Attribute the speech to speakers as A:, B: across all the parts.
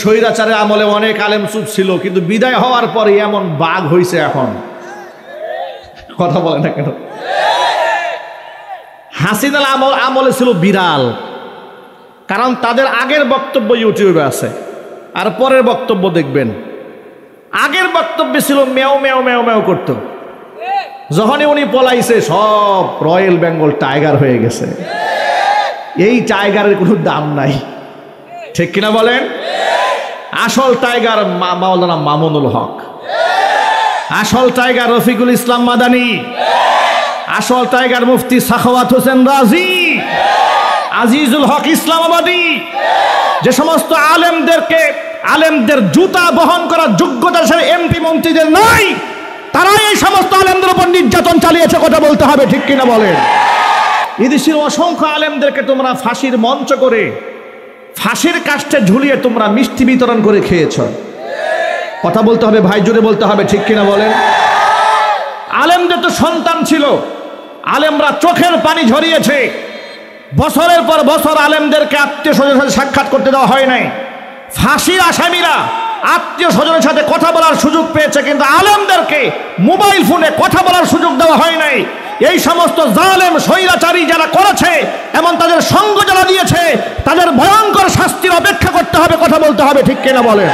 A: স্বৈরাচারের আমলে অনেক আলেম চুপ ছিল, কিন্তু বিদায় হওয়ার পরে এমন বাঘ হয়েছে এখন, কথা বলে না কেন? হাসিনার আমলে ছিল বিড়াল, কারণ তাদের আগের বক্তব্য ইউটিউবে আছে, আর পরের বক্তব্য দেখবেন। আগের বক্তব্যে ছিল মেও মেও মেও মেও করত, যখনই উনি পলাইছে সব রয়্যাল বেঙ্গল টাইগার হয়ে গেছে। এই টাইগারের কোনো দাম নাই, ঠিক কিনা বলেন? আসল টাইগার মাওলানা মামুনুল হক, আসল টাইগার রফিকুল ইসলাম মাদানী, আসল টাইগার মুফতি সাখাওয়াত হোসেন রাজি, আজিজুল হক ইসলামাবাদী। যে সমস্ত আলেমদের জুতা বহন করার যোগ্যতা এমপি মন্ত্রীদের নাই, তারাই এই সমস্ত আলেমদের উপর নির্যাতন চালিয়েছে, কথা বলতে হবে, ঠিক কিনা বলেন? এদেশের অসংখ্য আলেমদেরকে তোমরা ফাঁসির মঞ্চ করে, ফাঁসির কাষ্ঠে ঝুলিয়ে তোমরা মিষ্টি বিতরণ করে খেয়েছ, কথা বলতে হবে ভাই, জোরে বলতে হবে, ঠিক কিনা বলেন? আলেমদের তো সন্তান ছিল, আলেমরা চোখের পানি ঝরিয়েছে, বছরের পর বছর আলেমদেরকে আত্মীয় স্বজনের সাথে সাক্ষাৎ করতে দেওয়া হয় নাই। ফাঁসির আসামিরা আত্মীয় স্বজনের সাথে কথা বলার সুযোগ পেয়েছে, কিন্তু আলেমদেরকে মোবাইল ফোনে কথা বলার সুযোগ দেওয়া হয় নাই। এই সমস্ত জালেম স্বৈরাচারী যারা করেছে, এমন তাদের সঙ্গ যারা দিয়েছে, তাদের ভয়ঙ্কর শাস্তির অপেক্ষা করতে হবে, কথা বলতে হবে, ঠিক কিনা বলেন?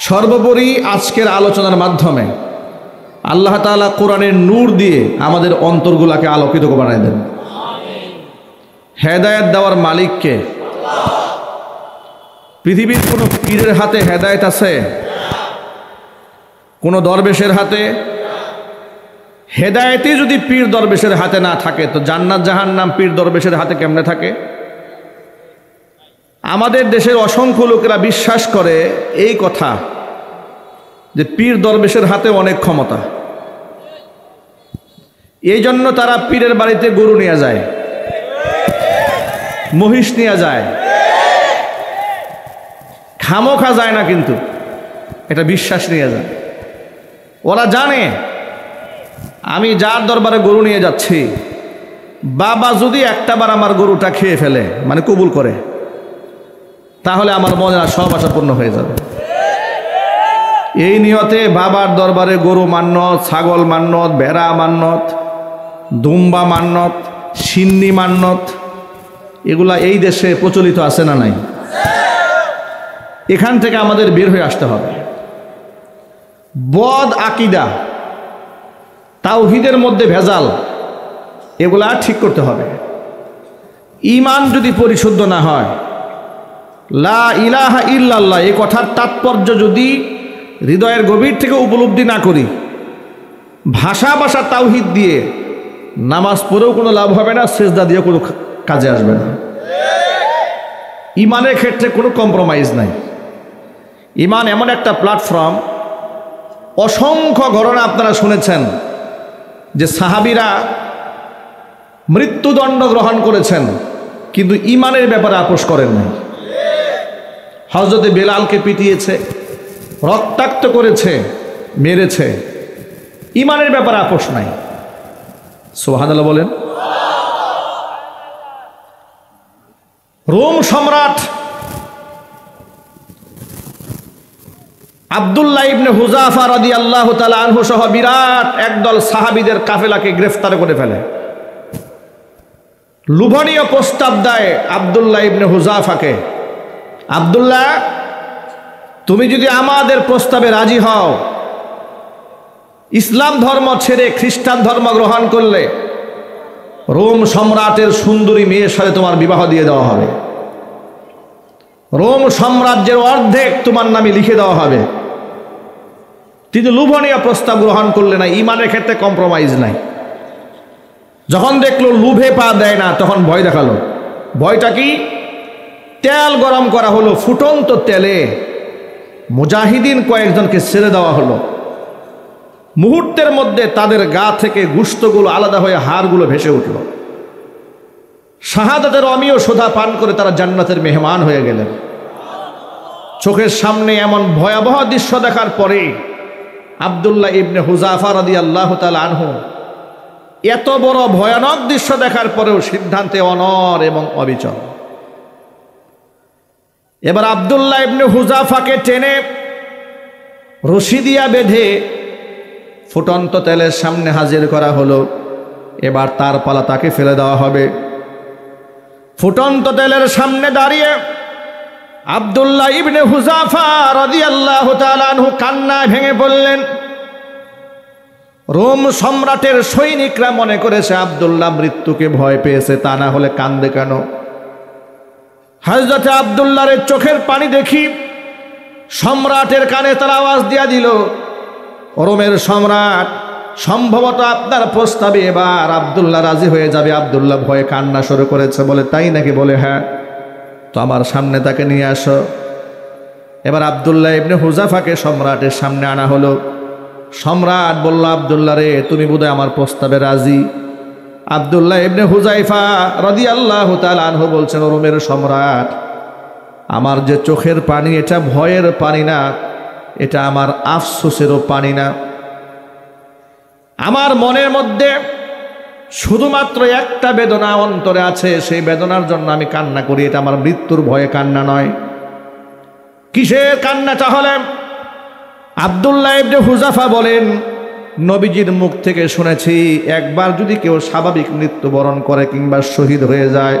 A: সর্বোপরি আজকের আলোচনার মাধ্যমে আল্লাহ তাআলা কোরআনের নূর দিয়ে আমাদের অন্তরগুলোকে আলোকিত বানায় দেন। হেদায়েত দেওয়ার মালিককে। পৃথিবীর কোনো পীরের হাতে হেদায়েত আছে? কোনো দরবেশের হাতে? হেদায়েতই যদি পীর দরবেশের হাতে না থাকে, তো জান্নাত জাহান্নাম পীর দরবেশের হাতে কেমনে থাকে? আমাদের দেশের অসংখ্য লোকেরা বিশ্বাস করে এই কথা যে পীর দরবেশের হাতে অনেক ক্ষমতা, এই জন্য তারা পীরের বাড়িতে গরু নিয়ে যায়, মহিষ নিয়ে যায়, খামোখা যায় না, কিন্তু এটা বিশ্বাস নিয়ে যায়। ওরা জানে আমি যার দরবারে গরু নিয়ে যাচ্ছি, বাবা যদি একটাবার আমার গরুটা খেয়ে ফেলে, মানে কবুল করে, তাহলে আমার মনে সব আশা পূর্ণ হয়ে যাবে। এই নিয়তে বাবার দরবারে গরু মান্নত, ছাগল মান্নত, ভেড়া মান্নত, দুম্বা মান্নত, সিন্নি মান্নত, এগুলা এই দেশে প্রচলিত আছে না নাই? এখান থেকে আমাদের বের হয়ে আসতে হবে। বদ আকিদা, তাওহীদের মধ্যে ভেজাল, এগুলা ঠিক করতে হবে। ঈমান যদি পরিশুদ্ধ না হয়, লা ইলাহা ইল্লাল্লাহ এই কথার তাৎপর্য যদি হৃদয়ের গভীর থেকে উপলব্ধি না করি, ভাষা তাওহীদ দিয়ে নামাজ পড়েও কোনো লাভ হবে না, সেজদা দিয়ে কোনো কাজে আসবে না। ঈমানের ক্ষেত্রে কোনো কম্প্রোমাইজ নাই। ঈমান এমন একটা প্ল্যাটফর্ম, অসংখ্য ঘটনা আপনারা শুনেছেন যে সাহাবীরা মৃত্যুদণ্ড গ্রহণ করেছেন, কিন্তু ঈমানের ব্যাপারে আপোষ করেন নাই। হযরতে বেলালকে পিটিয়েছে, রক্তাক্ত করেছে, মেরেছে, ঈমানের ব্যাপারে আপোষ নাই। সুবহানাল্লাহ বলেন। রোম সম্রাট আব্দুল্লাহ ইবনে হুযাফা রাদিয়াল্লাহু তাআলা আনহু সহ বিরাট একদল সাহাবীদের কাফেলাকে গ্রেফতার করে ফেলে। লোভনীয় প্রস্তাব দেয় আব্দুল্লাহ ইবনে হুযাফাকে, আব্দুল্লাহ, তুমি যদি আমাদের প্রস্তাবে রাজি হও, ইসলাম ধর্ম ছেড়ে খ্রিস্টান ধর্ম গ্রহণ করলে রোম সম্রাটের সুন্দরী মেয়ের সাথে তোমার বিবাহ দিয়ে দেওয়া হবে, রোম সাম্রাজ্যের অর্ধেক তোমার নামে লিখে দেওয়া হবে। তিনি লোভনীয় প্রস্তাব গ্রহণ করলে না, ঈমানের ক্ষেত্রে কম্প্রোমাইজ নাই। যখন দেখলো লোভে পা দেয় না, তখন ভয় দেখালো। ভয়টা কি? তেল গরম করা হলো, ফুটন্ত তেলে মুজাহিদিন কয়েকজনকে ছেড়ে দেওয়া হলো। মুহূর্তের মধ্যে তাদের গা থেকে গোশতগুলো আলাদা হয়ে হাড়গুলো ভেসে উঠল। শাহাদাতের অমীয় সোধা পান করে তারা জান্নাতের মেহমান হয়ে গেলেন। চোখের সামনে এমন ভয়াবহ দৃশ্য দেখার পরে আব্দুল্লাহ ইবনে হুযাফা রাদিয়াল্লাহু তাআলা আনহু এত বড় ভয়ানক দৃশ্য দেখার পরেও সিদ্ধান্তে অনড় এবং অবিচল। এবার আব্দুল্লাহ ইবনে হুযাফাকে টেনে রশি দিয়া বেঁধে ফুটন্ত তেলের সামনে হাজির করা হলো। এবার তার পালা, তাকে ফেলে দেওয়া হবে। ফুটন্ত তেলের সামনে দাঁড়িয়ে আব্দুল্লাহ ইবনে হুযাফা রাদিয়াল্লাহু তাআলা আনহু কান্নায় ভেঙে পড়লেন। রোম সম্রাটের সৈনিকরা মনে করেছে আব্দুল্লাহ মৃত্যুকে ভয় পেয়েছে, তা না হলে কান্দে কেন? হযরত আব্দুল্লাহর চোখের পানি দেখি সম্রাটের কানে তার আওয়াজ দিয়া দিল, রোমের সম্রাট, সম্ভবত আপনার প্রস্তাবে এবার আব্দুল্লাহ রাজি হয়ে যাবে। আব্দুল্লাহ ভয়ে কান্না শুরু করেছে। বলে তাই নাকি? বলে হ্যাঁ। তো আমার সামনে তাকে নিয়ে আসো। এবার আব্দুল্লাহ ইবনে হুযাফাকে সম্রাটের সামনে আনা হলো। সম্রাট বলল, আব্দুল্লাহ রে, তুমি বোধহয় আমার প্রস্তাবে রাজি। আব্দুল্লাহ ইবনে হুযাফা রাদিয়াল্লাহু তাআলা আনহু বলছেন, রোমের সম্রাট, আমার যে চোখের পানি এটা ভয়ের পানি না, এটা আমার আফসোসেরও পানি না। আমার মনের মধ্যে শুধুমাত্র একটা বেদনা অন্তরে আছে, সেই বেদনার জন্য আমি কান্না করি। এটা আমার মৃত্যুর ভয়ে কান্না নয়। কিসের কান্না তাহলে? আব্দুল্লাহ ইবনে হুযাফা বলেন, নবীজির মুখ থেকে শুনেছি একবার যদি কেউ স্বাভাবিক মৃত্যুবরণ করে কিংবা শহীদ হয়ে যায়,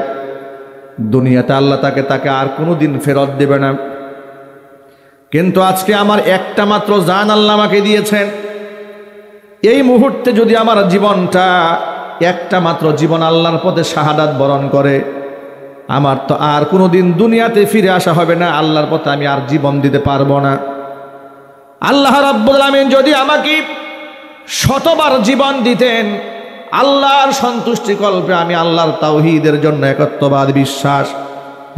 A: দুনিয়াতে আল্লাহ তাকে আর কোনোদিন ফেরত দেবে না। কিন্তু আজকে আমার একটা মাত্র জান আল্লাহ আমাকে দিয়েছেন। এই মুহূর্তে যদি আমার জীবনটা, একটা মাত্র জীবন আল্লাহর পথে শাহাদাত বরণ করে, আমার তো আর কোনোদিন দুনিয়াতে ফিরে আসা হবে না। আল্লাহর পথে আমি আর জীবন দিতে পারবো না। আল্লাহ রাব্বুল আমিন যদি আমাকে শতবার জীবন দিতেন, আল্লাহর সন্তুষ্টি কল্পে আমি আল্লাহর তাওহীদের জন্য, একত্ববাদ বিশ্বাস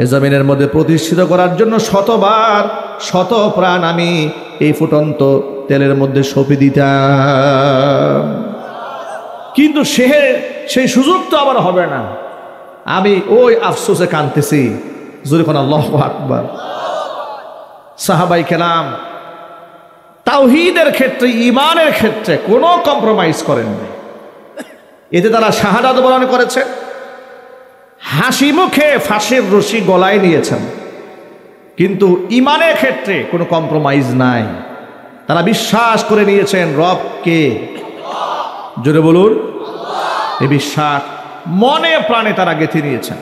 A: এ জমিনের মধ্যে প্রতিষ্ঠিত করার জন্য শতবার শত প্রাণ আমি এই ফুটন্ত তেলের মধ্যে সঁপে দিতাম। কিন্তু সেই সুযোগ তো আবার হবে না। আমি ওই আফসোসে কাঁদতেছি। জোরে কোন আল্লাহু আকবার। সাহাবায়ে কেরাম তাওহীদের ক্ষেত্রে, ঈমানের ক্ষেত্রে কোনো কম্প্রোমাইজ করেন না। এতে তারা শাহাদাত বরণ করেছে, হাসি মুখে ফাঁসির রশি গলায় নিয়েছেন। কিন্তু ঈমানের ক্ষেত্রে কোনো কম্প্রোমাইজ নাই। তারা বিশ্বাস করে নিয়েছেন রব কে? জোরে বলুন। এই বিশ্বাস মনে প্রাণে তারা গেঁথে নিয়েছেন।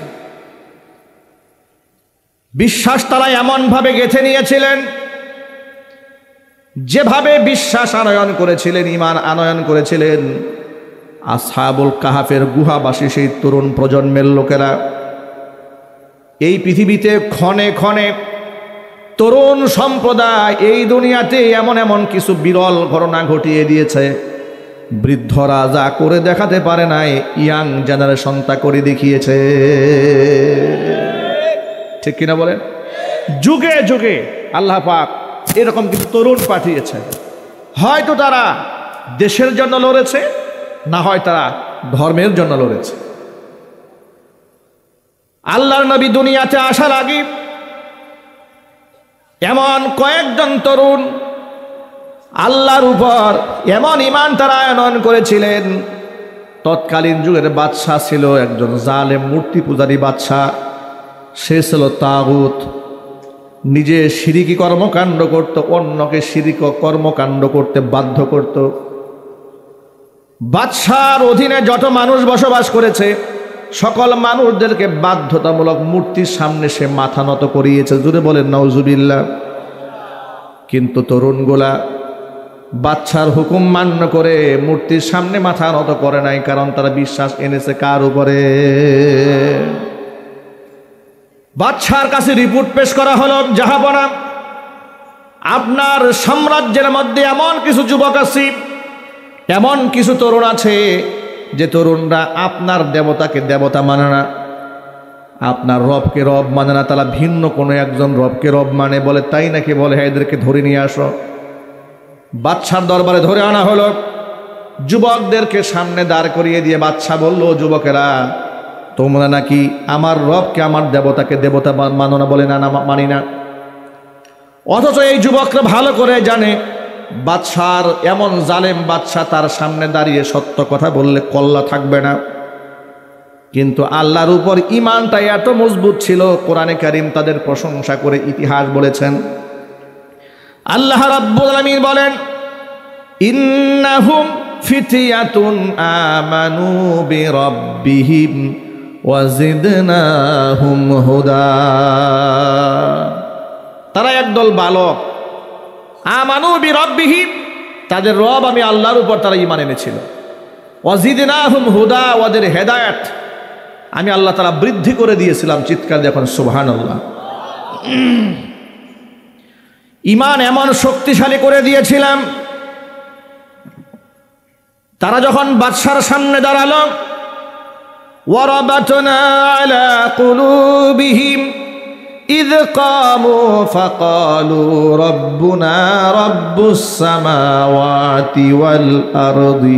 A: বিশ্বাস তারা এমন ভাবে গেঁথে নিয়েছিলেন, যেভাবে বিশ্বাস আনয়ন করেছিলেন, ঈমান আনয়ন করেছিলেন আসহাবুল কাহাফের গুহাবাসী সেই তরুণ প্রজন্মের লোকেরা। এই পৃথিবীতে ক্ষণে ক্ষণে তরুণ সম্প্রদায় এই দুনিয়াতে এমন এমন কিছু বিরল ঘটনা ঘটিয়ে দিয়েছে, বৃদ্ধরা যা করে দেখাতে পারে নাই, ইয়াং জেনারেশন তা করে দেখিয়েছে। ঠিক কিনা বলেন? যুগে যুগে আল্লাহ পাক এরকম কিছু তরুণ পাঠিয়েছে। হয়তো তারা দেশের জন্য লড়েছে, না হয় তারা ধর্মের জন্য লড়েছে। আল্লাহর নবী দুনিয়াতে আসার আগে এমন কয়েকজন তরুণ আল্লাহর উপর এমন ঈমান তারা আনয়ন করেছিলেন। তৎকালীন যুগের বাদশাহ ছিল একজন জালেম মূর্তি পূজারী বাদশাহ। সে ছিল তাগুত। নিজে শিরিকি কর্মকাণ্ড করত, অন্যকে শিরিক কর্মকাণ্ড করতে বাধ্য করত। বাদশার অধীনে যত মানুষ বসবাস করেছে, সকল মানুষদেরকে বাধ্যতামূলক মূর্তির সামনে সে মাথা নত করিয়েছে। জুড়ে বলেন নাউজুবিল্লাহ। কিন্তু তরুণগুলা বাদশার হুকুম মান্য করে মূর্তির সামনে মাথা নত করে নাই, কারণ তারা বিশ্বাস এনেছে কার উপরে? বাদশার কাছে রিপোর্ট পেশ করা হলো, জাহাপনা, আপনার সাম্রাজ্যের মধ্যে এমন কিছু যুবক আছে, এমন কিছু তরুণ আছে যে তরুণরা আপনার দেবতাকে দেবতা মানে না, আপনার রবকে রব মানে না, তারা ভিন্ন কোনো একজন রবকে রব মানে। বলে তাই নাকি? বলে হ্যাঁ, এদেরকে ধরে নিয়ে আসো। বাদশার দরবারে ধরে আনা হলো। যুবকদেরকে সামনে দাঁড় করিয়ে দিয়ে বাদশা বলল, যুবকেরা, তোমরা নাকি আমার রবকে, আমার দেবতাকে দেবতা মানো না? বলে না, না মানি না। অথচ এই যুবকরা ভালো করে জানে বাদশার এমন জালেম বাদশা তার সামনে দাঁড়িয়ে সত্য কথা বললে কল্লা থাকবে না। কিন্তু আল্লাহর উপর ঈমানটা এত মজবুত ছিল, কোরআনে কারীম তাদের প্রশংসা করে ইতিহাস বলেছেন। আল্লাহ রাব্বুল আলামিন বলেন, ইন্নাহুম ফিতয়াতুন আমানু বিরাব্বিহিম ওয়া জিদনাহুম হুদা। তারা একদল বালক, আমানু বিরাব্বিহিম, তাদের রব আমি আল্লাহর উপর তারা ঈমান এনেছিল। ওয়া জিদনাহুম হুদা, ওদের হেদায়েত আমি আল্লাহ তাআলা বৃদ্ধি করে দিয়েছিলাম। চিৎকার দিয়ে এখন সুবহানাল্লাহ। ঈমান এমন শক্তিশালী করে দিয়েছিলাম, তারা যখন বাদশার সামনে দাঁড়ালো, ওয়ারাবাতনা আলা কুলুবিহিম ইয কামু ফাকালু রাব্বুনা রাব্বুস সামাওয়াতি ওয়াল আরদি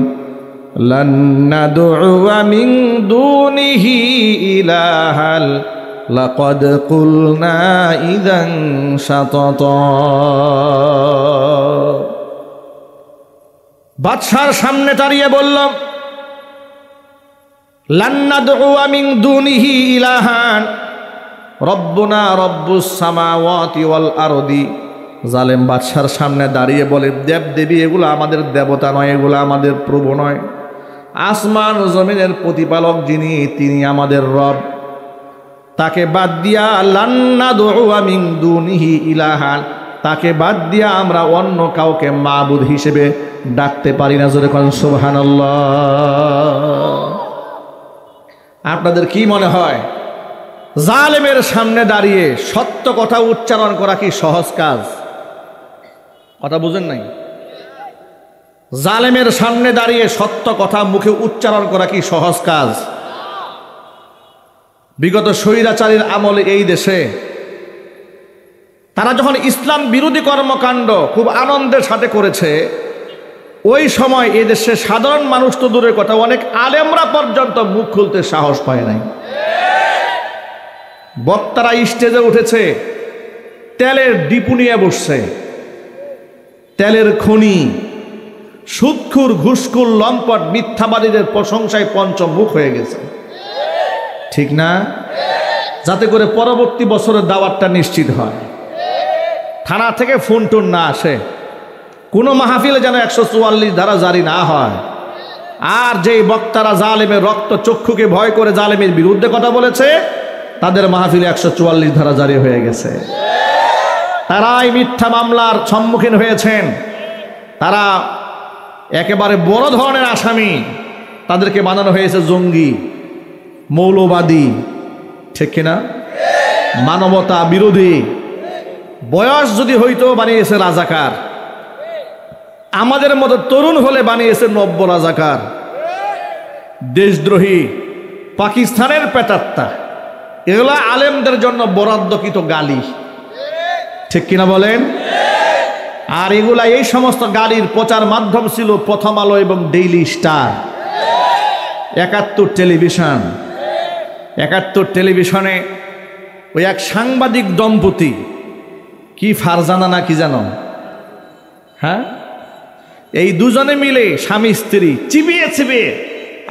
A: লান নাদউয়া মিন দুনিহি ইলাহান লাকাদ কুলনা ইযান শাতাতা। বাদশার সামনে দাঁড়িয়ে বলল, লান নাদউয়া মিন দুনিহি ইলাহান রব্বুনা রব্বুস সামাওয়াতি ওয়াল আরদি। জালেম বাদশার সামনে দাঁড়িয়ে বলে, দেব দেবী এগুলো আমাদের দেবতা নয়, এগুলো আমাদের প্রভু নয়। আসমান ও জমিনের প্রতিপালক যিনি, তিনি আমাদের রব। তাকে বাদ দিয়া লান নাদউয়া মিন দুনিহি ইলাহান, তাকে বাদ দিয়া আমরা অন্য কাউকে মাবুদ হিসেবে ডাকতে পারি না। জোরে কোন সুবহানাল্লাহ। আপনাদের কি মনে হয় জালেমের সামনে দাঁড়িয়ে সত্য কথা উচ্চারণ করা কি সহজ কাজ? কথা বুঝেন নাই? জালেমের সামনে দাঁড়িয়ে সত্য কথা মুখে উচ্চারণ করা কি সহজ কাজ? বিগত স্বৈরাচারীর আমলে এই দেশে তারা যখন ইসলাম বিরোধী কর্মকাণ্ড খুব আনন্দের সাথে করেছে, ওই সময় এই দেশে সাধারণ মানুষ তো দূরের কথা, অনেক আলেমরা পর্যন্ত মুখ খুলতে সাহস পায় নাই। বক্তারা স্টেজে উঠেছে, তেলের ডিপু নিয়ে বসছে, তেলের খনি, সুদখোর ঘুষখোর লম্পট মিথ্যাবাদীদের প্রশংসায় পঞ্চমুখ হয়ে গেছে, ঠিক না? যাতে করে পরবর্তী বছরের দাওয়াতটা নিশ্চিত হয়, থানা থেকে ফোন টোন না আসে, কোনো মাহফিলে যেন 144 ধারা জারি না হয়। আর যেই বক্তারা জালেমের রক্ত চক্ষুকে ভয় করে জালেমের বিরুদ্ধে কথা বলেছে, তাদের মাহফিলে 144 ধারা জারি হয়ে গেছে। তারাই মিথ্যা মামলার সম্মুখীন হয়েছেন, তারা একেবারে বড় ধরনের আসামি, তাদেরকে বানানো হয়েছে জঙ্গি, মৌলবাদী, ঠিক কিনা? মানবতা বিরোধী। বয়স যদি হইতো বানিয়েছে রাজাকার, আমাদের মতো তরুণ হলে বানিয়েছে নব্য রাজাকার, দেশদ্রোহী, পাকিস্তানের পেটাত্তা। এগুলা আলেমদের জন্য বরাদ্দকৃত গালি, ঠিক কিনা বলেন? আর এগুলা, এই সমস্ত গালির প্রচার মাধ্যম ছিল প্রথম আলো এবং ডেইলি স্টার, 71 টেলিভিশন। 71 টেলিভিশনে ওই এক সাংবাদিক দম্পতি, কি ফারজানা না কি জানো, হ্যাঁ, এই দুজনে মিলে স্বামী স্ত্রী চিবিয়ে চিবিয়ে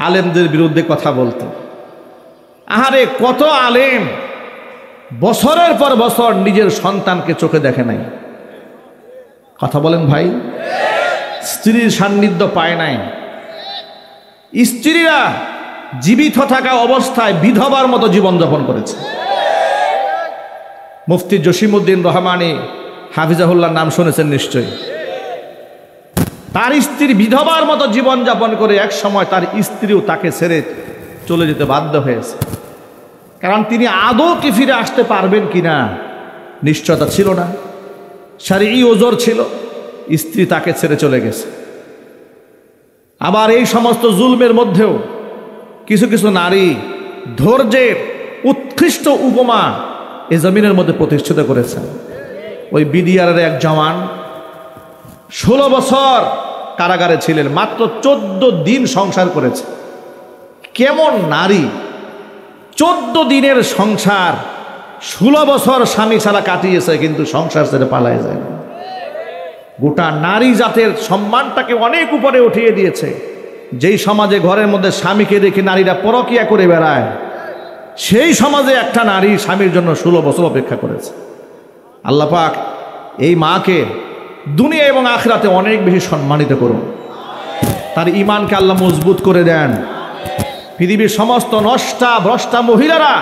A: আলেমদের বিরুদ্ধে কথা বলতো। আহারে, কত আলেম বছরের পর বছর নিজের সন্তানকে চোখে দেখে নাই। কথা বলেন ভাই, স্ত্রীর সান্নিধ্য পায় নাই। স্ত্রীরা জীবিত থাকা অবস্থায় বিধবার মতো জীবনযাপন করেছে। মুফতি জসিমউদ্দিন রহমানী হাফিজাহুল্লাহর নাম শুনেছেন নিশ্চয়ই। তার স্ত্রী বিধবার মতো জীবনযাপন করে এক সময় তার স্ত্রীও তাকে ছেড়ে চলে যেতে বাধ্য হয়েছে, কারণ তিনি আদৌ কি ফিরে আসতে পারবেন কিনা নিশ্চয়তা ছিল না, শারঈ ওজর ছিল, স্ত্রী তাকে ছেড়ে চলে গেছে। আবার এই সমস্ত জুলমের মধ্যেও কিছু কিছু নারী ধৈর্যের উৎকৃষ্ট উপমা এই জমিনের মধ্যে প্রতিষ্ঠিত করেছেন। ওই বিডিআরের এক জওয়ান 16 বছর কারাগারে ছিলেন, মাত্র 14 দিন সংসার করেছে। কেমন নারী! 14 দিনের সংসার 16 বছর স্বামী ছাড়া কাটিয়েছে, কিন্তু সংসার ছেড়ে পালায় যায় না। গোটা নারী জাতের সম্মানটাকে অনেক উপরে উঠিয়ে দিয়েছে। যেই সমাজে ঘরের মধ্যে স্বামীকে রেখে নারীরা পরকিয়া করে বেড়ায়, সেই সমাজে একটা নারী স্বামীর জন্য 16 বছর অপেক্ষা করেছে। আল্লাহ পাক এই মাকে দুনিয়া এবং আখিরাতে অনেক বেশি সম্মানিত করুন, তার ঈমানকে আল্লাহ মজবুত করে দেন। পৃথিবীর সমস্ত নষ্টা ভ্রষ্টা মহিলারা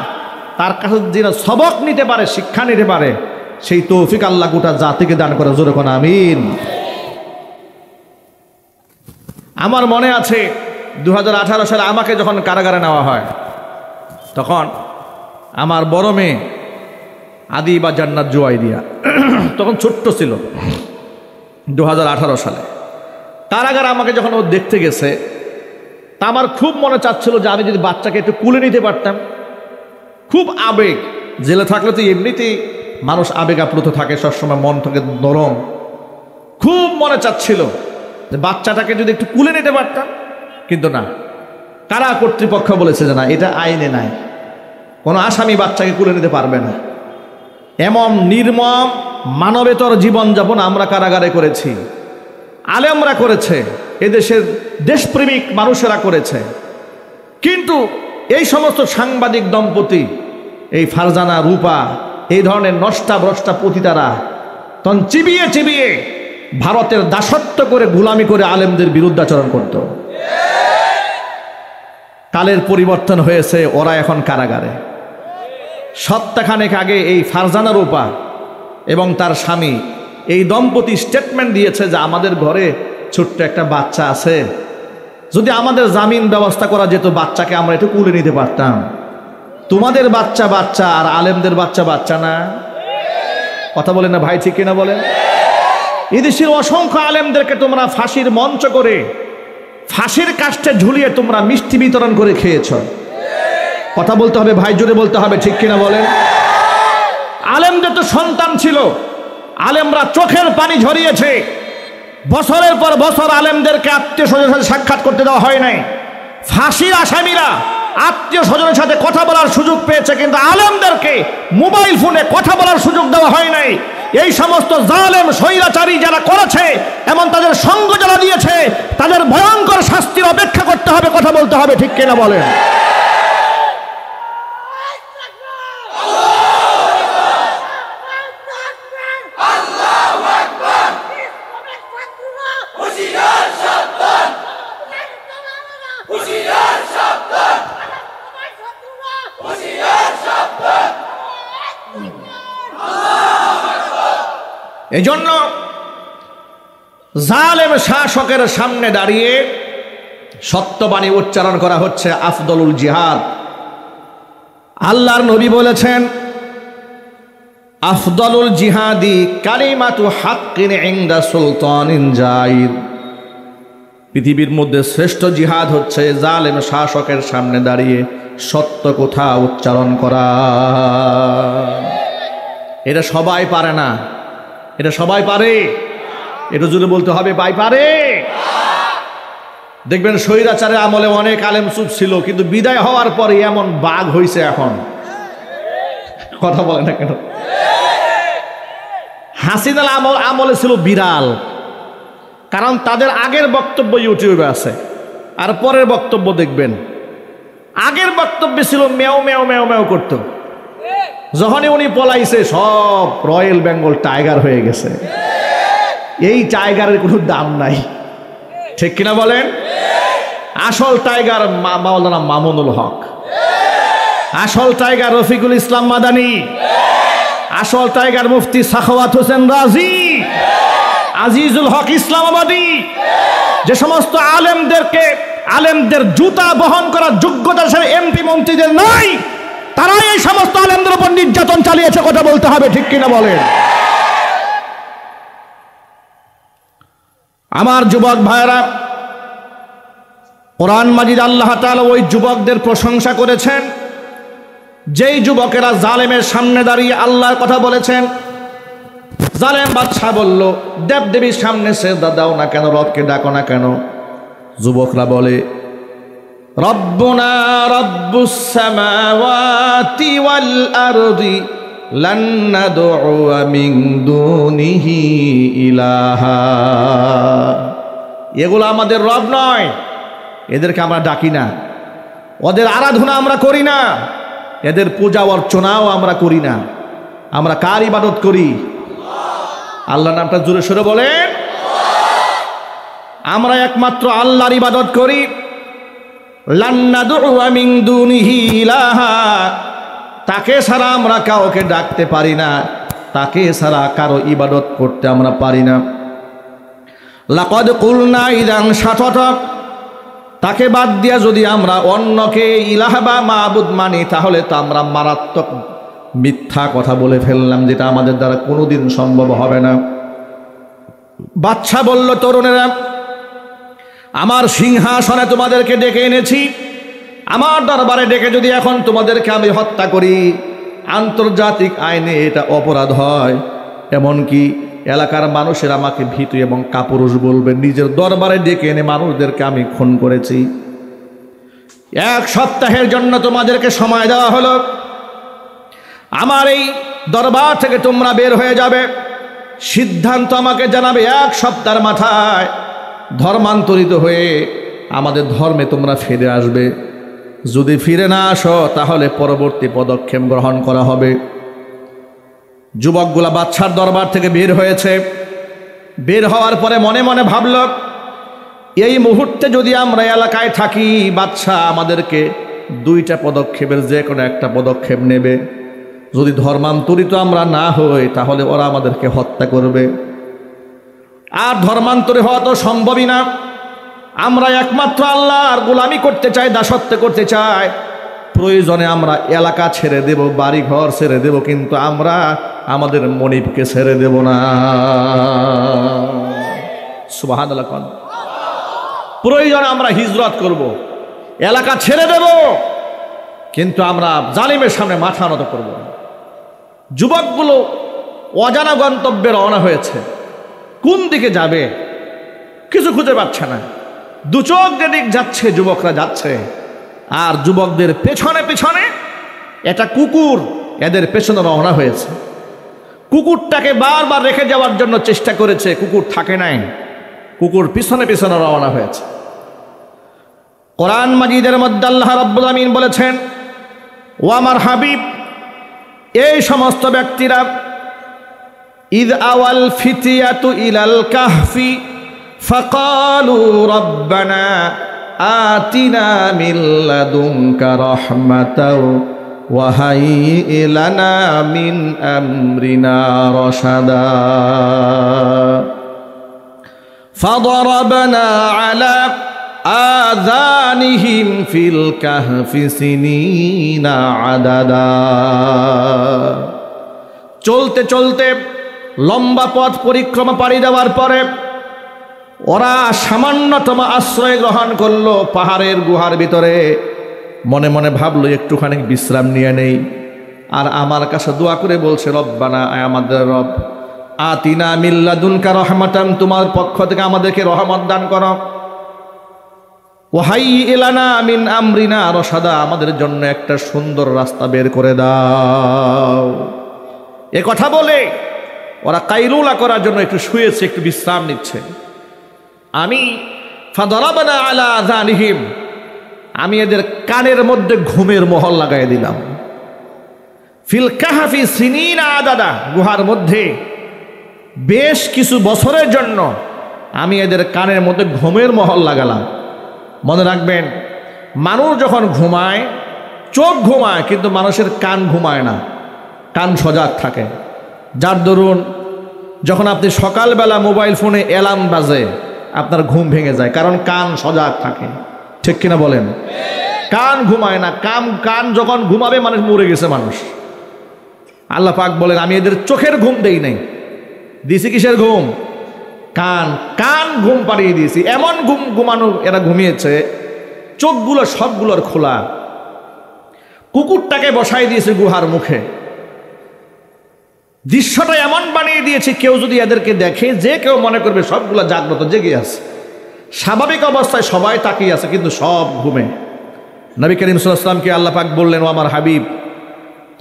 A: তার কাছে যেন সবক নিতে পারে, শিক্ষা নিতে পারে, সেই তৌফিক আল্লাহ গোটা জাতিকে দান করে। জোরে কোন আমিন। আমার মনে আছে 2018 সালে আমাকে যখন কারাগারে নেওয়া হয়, তখন আমার বড় মেয়ে আদি বা জান্নাত জুয়াইদিয়া তখন ছোট্ট ছিল। 2018 সালে কারাগারে আমাকে যখন ও দেখতে গেছে, তা আমার খুব মনে চাচ্ছিল যে আমি যদি বাচ্চাকে একটু কুলে নিতে পারতাম। খুব আবেগ, জেলে থাকলে তো এমনিতেই মানুষ আবেগ আপ্লুত থাকে, সবসময় মন থেকে নরম। খুব মনে চাচ্ছিল যে বাচ্চাটাকে যদি একটু কুলে নিতে পারতাম, কিন্তু না, কারা কর্তৃপক্ষ বলেছে যে না, এটা আইনে নাই, কোনো আসামি বাচ্চাকে কুলে নিতে পারবে না। এমন নির্মম মানবেতর জীবনযাপন আমরা কারাগারে করেছি, আলেমরা করেছে, এদেশের দেশপ্রেমিক মানুষেরা করেছে। কিন্তু এই সমস্ত সাংবাদিক দম্পতি, এই ফারজানা, রূপা, এই ধরনের নষ্টা ভ্রষ্টা পতিতারা তখন চিবিয়ে চিবিয়ে ভারতের দাসত্ব করে গোলামি করে আলেমদের বিরুদ্ধাচরণ করত। কালের পরিবর্তন হয়েছে, ওরা এখন কারাগারে। সপ্তাহখানেক আগে এই ফারজানা রূপা এবং তার স্বামী এই দম্পতি স্টেটমেন্ট দিয়েছে যে আমাদের ঘরে ছোট্ট একটা বাচ্চা আছে, যদি আমাদের জামিন ব্যবস্থা করা যেত, বাচ্চাকে আমরা একটু কুলে নিতে পারতাম। তোমাদের বাচ্চা বাচ্চা আর আলেমদের বাচ্চা বাচ্চা না। কথা বলেন না ভাই, ঠিক কিনা বলেন? এদেশের অসংখ্য আলেমদেরকে তোমরা ফাঁসির মঞ্চ করে, ফাঁসির কাস্টে ঝুলিয়ে তোমরা মিষ্টি বিতরণ করে খেয়েছ। কথা বলতে হবে ভাই, জোরে বলতে হবে, ঠিক কিনা বলেন? আলেমদের তো সন্তান ছিল, আলেমরা চোখের পানি ঝরিয়েছে। বছরের পর বছর আলেমদেরকে আত্মীয় স্বজনের সাথে সাক্ষাৎ করতে দেওয়া হয় নাই। ফাঁসির আসামিরা আত্মীয় স্বজনের সাথে কথা বলার সুযোগ পেয়েছে, কিন্তু আলেমদেরকে মোবাইল ফোনে কথা বলার সুযোগ দেওয়া হয় নাই। এই সমস্ত জালেম স্বৈরাচারী যারা করেছে, এমন তাদের সঙ্গ যারা দিয়েছে, তাদের ভয়ঙ্কর শাস্তির অপেক্ষা করতে হবে। কথা বলতে হবে, ঠিক কিনা বলেন? এজন্য জালেম শাসকের সামনে দাঁড়িয়ে সত্যবাণী উচ্চারণ করা হচ্ছে আফদলুল জিহাদ। আল্লাহর নবী বলেছেন, আফদলুল জিহাদি কালিমাতু হাক্কিন ইনদা সুলতানিন জাইর। পৃথিবীর মধ্যে শ্রেষ্ঠ জিহাদ হচ্ছে জালেম শাসকের সামনে দাঁড়িয়ে সত্য কথা উচ্চারণ করা। এটা সবাই পারে না, এটা সবাই পারে। এটা যদি বলতে হবে ভাই, পারে। দেখবেন স্বৈরাচারের আমলে অনেক আলেম চুপ ছিল, কিন্তু বিদায় হওয়ার পরে এমন বাঘ হয়েছে এখন। কথা বলে না কেন? হাসিনার আমলে ছিল বিড়াল, কারণ তাদের আগের বক্তব্য ইউটিউবে আছে, আর পরের বক্তব্য দেখবেন। আগের বক্তব্যে ছিল মেও মেও মেও মেও করত, যখনই উনি পলাইছে সব রয়্যাল বেঙ্গল টাইগার হয়ে গেছে। এই টাইগারের কোনো দাম নাই, ঠিক কিনা বলেন? আসল টাইগার মাওলানা মামুনুল হক, আসল টাইগার রফিকুল ইসলাম মাদানী, আসল টাইগার মুফতি সাখাওয়াত হোসেন রাজি, আজিজুল হক ইসলামাবাদী। যে সমস্ত আলেমদের জুতা বহন করার যোগ্যতা এমপি মন্ত্রীদের নাই, তারাই এই সমস্ত আলেমদের উপর নির্যাতন চালিয়েছে। কথা বলতে হবে, ঠিক কিনা বলেন? আমার যুবক ভাইরা, কোরআন মাজিদ আল্লাহ তাআলা ওই যুবকদের প্রশংসা করেছেন যেই যুবকেরা জালেমের সামনে দাঁড়িয়ে আল্লাহর কথা বলেছেন। জালেম বাদশা বলল, দেবদেবীর সামনে সেজদা দাও না কেন, রবকে ডাকো না কেন? যুবকরা বলে, রব্বুনা রব্বুস সামাওয়াতি ওয়াল আরদি লান নাদউ মিন দুনিহি ইলাহা। এগুলো আমাদের রব নয়, এদেরকে আমরা ডাকি না, ওদের আরাধনা আমরা করি না, এদের পূজা অর্চনাও আমরা করি না। আমরা কার ইবাদত করি? আল্লাহর নামটা জোরে সোরে বলেন। আমরা একমাত্র আল্লাহর ইবাদত করি। লান নাদউ মিন দুনিহি ইলাহা, তাকে ছাড়া আমরা কাউকে ডাকতে পারি না, তাকে ছাড়া কারো ইবাদত করতে আমরা পারি না। লাকাদ কুলনা ইযান শাতাতা, তাকে বাদ দিয়া যদি আমরা অন্যকে ইলাহ বা মাবুদ মানি তাহলে তো আমরা মারাত্মক মিথ্যা কথা বলে ফেললাম, যেটা আমাদের দ্বারা কোনোদিন সম্ভব হবে না। বাদশা বলল, তরুণেরা, আমার সিংহাসনে তোমাদেরকে ডেকে এনেছি, আমার দরবারে ডেকে যদি এখন তোমাদেরকে আমি হত্যা করি, আন্তর্জাতিক আইনে এটা অপরাধ হয়। এমনকি এলাকার মানুষের আমাকে ভীতু এবং কাপুরুষ বলবে। নিজের দরবারে ডেকে এনে মানুষদেরকে আমি খুন করেছি। 1 সপ্তাহের জন্য তোমাদেরকে সময় দেওয়া হলো, আমার এই দরবার থেকে তোমরা বের হয়ে যাবে। সিদ্ধান্ত আমাকে জানাবে 1 সপ্তাহের মাথায় ধর্মান্তরিত হয়ে আমাদের ধর্মে তোমরা ফিরে আসবে। যদি ফিরে না আসো তাহলে পরবর্তী পদক্ষেপ গ্রহণ করা হবে। যুবকগুলা বাদশার দরবার থেকে বের হয়েছে। বের হওয়ার পরে মনে মনে ভাবল, এই মুহূর্তে যদি আমরা এলাকায় থাকি, বাদশা আমাদেরকে 2টা পদক্ষেপের যে কোনো একটা পদক্ষেপ নেবে। যদি ধর্মান্তরিত আমরা না হই তাহলে ওরা আমাদেরকে হত্যা করবে। আর ধর্মান্তরে হওয়া তো সম্ভবই না। আমরা একমাত্র আল্লাহর গোলামি করতে চাই, দাসত্ব করতে চাই। প্রয়োজনে আমরা এলাকা ছেড়ে দেব, বাড়ি ঘর ছেড়ে দেব, কিন্তু আমরা আমাদের মনিবকে ছেড়ে দেব না। সুবহানাল্লাহ। প্রয়োজনে আমরা হিজরত করব, এলাকা ছেড়ে দেব, কিন্তু আমরা জালিমের সামনে মাথা নত করব না। যুবকগুলো অজানা গন্তব্যে রওনা হয়েছে। কোন দিকে যাবে কিছু খুঁজে পাচ্ছে না। 2 চোখ যেদিক যাচ্ছে যুবকরা যাচ্ছে, আর যুবকদের পেছনে পেছনে একটা কুকুর এদের পেছনে রওনা হয়েছে। কুকুরটাকে বারবার রেখে যাওয়ার জন্য চেষ্টা করেছে, কুকুর থাকে নাই, কুকুর পিছনে পিছনে রওনা হয়েছে। কোরআন মাজিদের মধ্যে আল্লাহ রাব্বুল আমিন বলেছেন, ও আমার হাবিব, এই সমস্ত ব্যক্তিরা ইদ আওয়াল ফিতিয়াতু ইলাল কাহফি ফাকালু রব্বানা আতিনা মিন লাদুনকা রাহমাতাও ওয়া হাইয়্ লানা মিন আমরিনা রাশাদা ফাদরাবনা আলা আযানিহিম ফিল কাহফি সিনিনা আদাদা। চলতে চলতে লম্বা পথ পরিক্রমা পাড়ি দেওয়ার পরে ওরা সামান্যতম আশ্রয় গ্রহণ করলো পাহাড়ের গুহার ভিতরে। মনে মনে ভাবলো একটুখানি বিশ্রাম নিয়ে নেই। আর আমার কাছে দোয়া করে বলছে, রব্বানা, আমাদের রব, আতিনা মিন লাদুনকা রাহমাতান, তোমার পক্ষ থেকে আমাদেরকে রহমত দান করো, ওয়া হাইয়্ লানা মিন আমরিনা রাশাদা, আমাদের জন্য একটা সুন্দর রাস্তা বের করে দাও। এ কথা বলে ওরা কাইলুলা করার জন্য একটু শুয়েছে, একটু বিশ্রাম নিচ্ছে। আমি ফাদরাবনা আলা আযানিহিম, আমি এদের কানের মধ্যে ঘুমের মহল লাগাই দিলাম। ফিল কাহফি সিনিনা আদাদা, গুহার মধ্যে বেশ কিছু বছরের জন্য আমি এদের কানের মধ্যে ঘুমের মহল লাগালাম। মনে রাখবেন, মানুষ যখন ঘুমায় চোখ ঘুমায়, কিন্তু মানুষের কান ঘুমায় না, কান সজাগ থাকে। যার দরুন যখন আপনি সকালবেলা মোবাইল ফোনে অ্যালার্ম বাজে আপনার ঘুম ভেঙে যায়, কারণ কান সজাগ থাকে। ঠিক কিনা বলেন? কান ঘুমায় না। কান যখন ঘুমাবে মানুষ মরে গেছে মানুষ। আল্লাহ পাক বলেন, আমি এদের চোখের ঘুম দেই নাই, দিছি কিসের ঘুম? কান ঘুম পাড়িয়ে দিয়েছি। এমন ঘুমানো এরা ঘুমিয়েছে, চোখগুলো সবগুলোর খোলা। কুকুরটাকে বসাই দিয়েছে গুহার মুখে। দৃশ্যটা এমন বানিয়ে দিয়েছে, কেউ যদি এদেরকে দেখে, যে কেউ মনে করবে সবগুলো জাগ্রত, জেগে আছে। স্বাভাবিক অবস্থায় সবাই তাকিয়ে আছে, কিন্তু সব ঘুমে। নবী করিম সাল্লাল্লাহু আলাইহি ওয়াসাল্লামকে আল্লাহ পাক বললেন, ও আমার হাবিব,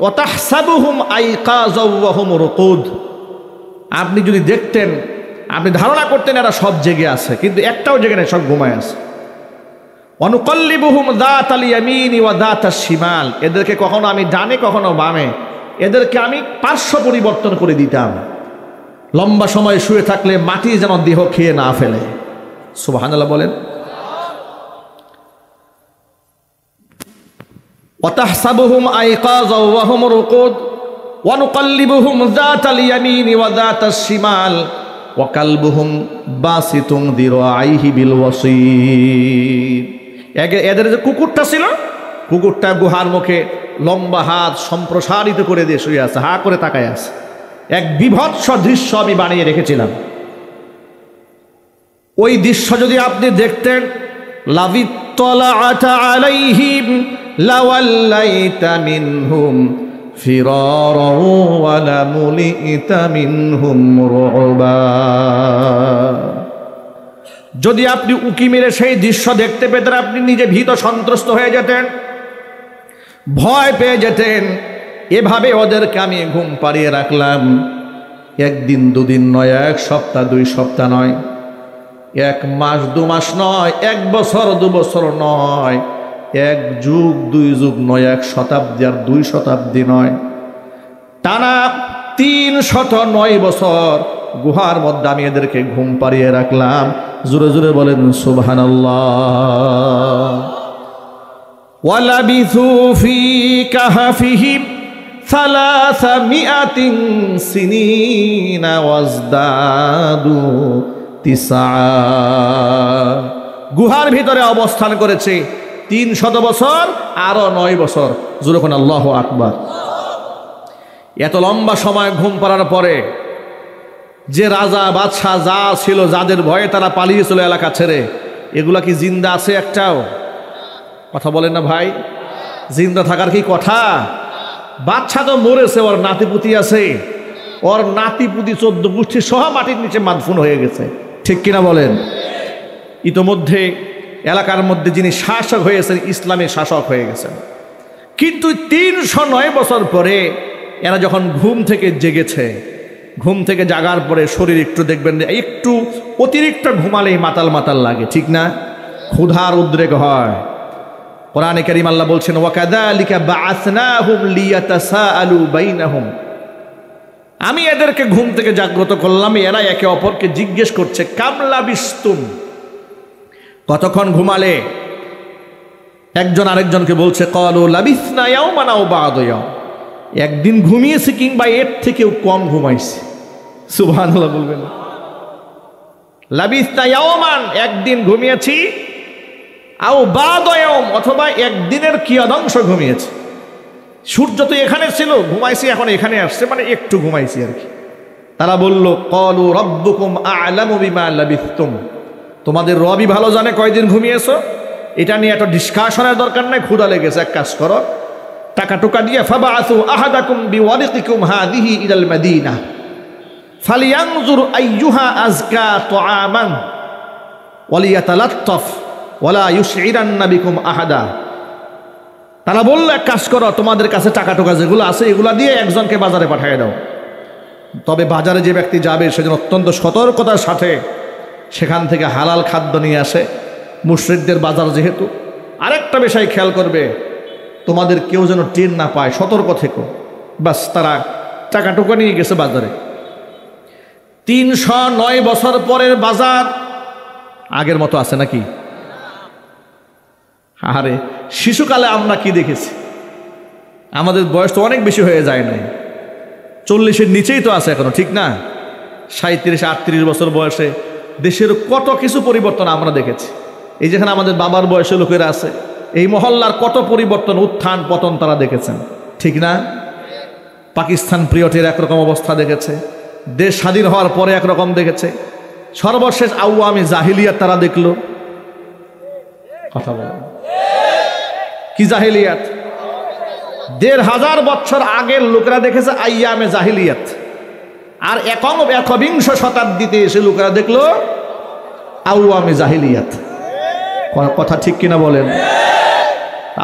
A: ওয়াতাহসাবুহুম আইকাযাও ওয়া হুম রুকুদ, আপনি যদি দেখতেন, আপনি ধারণা করতেন এরা সব জেগে আছে, কিন্তু একটাও জেগে নেই, সব ঘুমায় আছে। অনুকল্লিবুহুম যাতাল ইয়ামিনি ওয়া যাতাশ শিমাল, এদেরকে কখনো আমি ডানে কখনো বামে, এদেরকে আমি পার্শ্ব পরিবর্তন করে দিতাম। লম্বা সময় শুয়ে থাকলে মাটি যেন দেহ খেয়ে না ফেলে। সুবহানাল্লাহ বলেন। ওয়াতাহসাবুহুম আইকাযা ওয়া হুম রুকুদ ওয়া নুকাল্লিবুহুম যাতাল ইয়ামিনি ওয়া যাতাশ শিমাল ওয়া কালবুহুম বাসিতুন দিরাইহি বিল ওয়াসীদ। এদের যে কুকুরটা ছিল, কুকুরটা গুহার মুখে লম্বা হাত সম্প্রসারিত করে দিয়ে শুয়ে আছে, হা করে তাকায় আছে। এক বিভৎস দৃশ্য আমি বানিয়ে রেখেছিলাম। ওই দৃশ্য যদি আপনি দেখতেন, লাবিত্তালাআতা আলাইহিম লাওয়াল্লাইতা মিনহুম ফিরারান ওয়া লামুলিতা মিনহুম রুবা। যদি আপনি উকি মেরে সেই দৃশ্য দেখতে পেতেন, আপনি নিজে ভীত সন্ত্রস্ত হয়ে যেতেন, ভয় পেয়ে যেতেন। এভাবে ওদেরকে আমি ঘুম পাড়িয়ে রাখলাম। একদিন দুদিন নয়, এক সপ্তাহ দুই সপ্তাহ নয়, এক মাস দু মাস নয়, এক বছর দু বছর নয়, এক যুগ দুই যুগ নয়, এক শতাব্দী আর দুই শতাব্দী নয়, টানা 309 বছর গুহার মধ্যে আমি এদেরকে ঘুম পাড়িয়ে রাখলাম। জোরে জোরে বলেন সুবহানাল্লাহ। ওয়ালাবিথু ফি কাহফিহিম 300 সিনিনা ওয়াজদাদু 9। গুহার ভিতরে অবস্থান করেছে 300 বছর, আরো 9 বছর। জোরে কোন আল্লাহু আকবার। এত লম্বা সময় ঘুম পাড়ার পরে যে রাজা বাদশাহ যা ছিল, যাদের ভয়ে তারা পালিয়েছিল এলাকা ছেড়ে, এগুলা কি জিন্দা আছে একটাও? কথা বলেন না ভাই, জিন্দা থাকার কি কথা? বাদশাহ তো মরেছে, ওর নাতিপুতি আছে, ওর নাতিপুতি 14 গোষ্ঠী সহ মাটির নিচে মাদফুন হয়ে গেছে, ঠিক কিনা বলেন? ইতোমধ্যে এলাকার মধ্যে যিনি শাসক হয়েছেন, ইসলামের শাসক হয়ে গেছেন। কিন্তু 309 বছর পরে এরা যখন ঘুম থেকে জেগেছে, ঘুম থেকে জাগার পরে শরীর একটু দেখবেন একটু অতিরিক্ত ঘুমালেই মাতাল মাতাল লাগে, ঠিক না? ক্ষুধার উদ্রেক হয়। কোরআনে কারীম আল্লাহ বলছেন, ওয়াকাযালিকা বাআসনাহুম লিয়াতাসাআলু বাইনাহুম। আমি এদেরকে ঘুম থেকে জাগ্রত করলাম, এরা একে অপরকে জিজ্ঞেস করছে, কাম লাবিস্তুম, কতক্ষণ ঘুমালে? একজন আরেকজনকে বলছে, ক্বালু লাবিসনা ইয়াওমান আও বা'দা ইয়াওম, একদিন ঘুমিয়েছি কিংবা এর থেকেও কম ঘুমাইছি। সুবহানাল্লাহ বলবেন। লাবিসনা ইয়াওমান, একদিন ঘুমিয়েছি, আও বা'দা ইয়াওম, অথবা একদিনের কিয়দাংশ ঘুমিয়েছি। সূর্য তো এখানে ছিল, ঘুমাইছি, এখন এখানে আসছে, মানে একটু ঘুমাইছি আর কি। তারা বলল, ক্বালু রাব্বুকুম আ'লামু বিমা লাবিসতুম, তোমাদের রবই ভালো জানে কয়দিন ঘুমিয়েছো। এটা নিয়ে এত ডিসকাশনের দরকার নাই, ক্ষুধা লেগেছে, এক কাজ করো, টাকা টুকা দিয়ে ফাবাআসু আহাদাকুম বিওয়ারিকিকুম হাযিহি ইলাল মাদিনা ফালিয়ানজুর আইয়ুহা আযকা তুআমান ওয়ালিয়াতালাত্তাফ ওয়ালা ইউশইরান্না বিকুম আহাদা। তারা বলল, এক কাজ করো, তোমাদের কাছে টাকা টুকা যেগুলো আছে এগুলা দিয়ে একজনকে বাজারে পাঠিয়ে দাও। তবে বাজারে যে ব্যক্তি যাবে সেজন্য অত্যন্ত সতর্কতার সাথে সেখান থেকে হালাল খাদ্য নিয়ে আসে। মুশরিকদের বাজার যেহেতু, আরেকটা বিষয় খেয়াল করবে, তোমাদের কেউ যেন টের না পায়, সতর্ক থেকো। বাস, তারা টাকা টুকা নিয়ে গেছে বাজারে। 309 বছর পরের বাজার আগের মতো আছে নাকি? আরে শিশুকালে আমরা কি দেখেছি? আমাদের বয়স তো অনেক বেশি হয়ে যায় নাই, 40-এর নিচেই তো আছে এখনো, ঠিক না? 37-38 বছর বয়সে দেশের কত কিছু পরিবর্তন আমরা দেখেছি। এই যেখানে আমাদের বাবার বয়সে লোকেরা আছে, এই মহল্লার কত পরিবর্তন, উত্থান পতন তারা দেখেছেন, ঠিক না? পাকিস্তান পিরিয়ডের একরকম অবস্থা দেখেছে, দেশ স্বাধীন হওয়ার পরে একরকম দেখেছে, সর্বশেষ আওয়ামী জাহিলিয়াত তারা দেখলো। কথা বলেন, কি জাহিলিয়াত? 1500 বছর আগের লোকেরা দেখেছে আইয়ামে জাহিলিয়াত, আর একবিংশ শতাব্দীতে এসে লোকেরা দেখলো আওয়ামী জাহিলিয়াত। কথা ঠিক কিনা বলেন?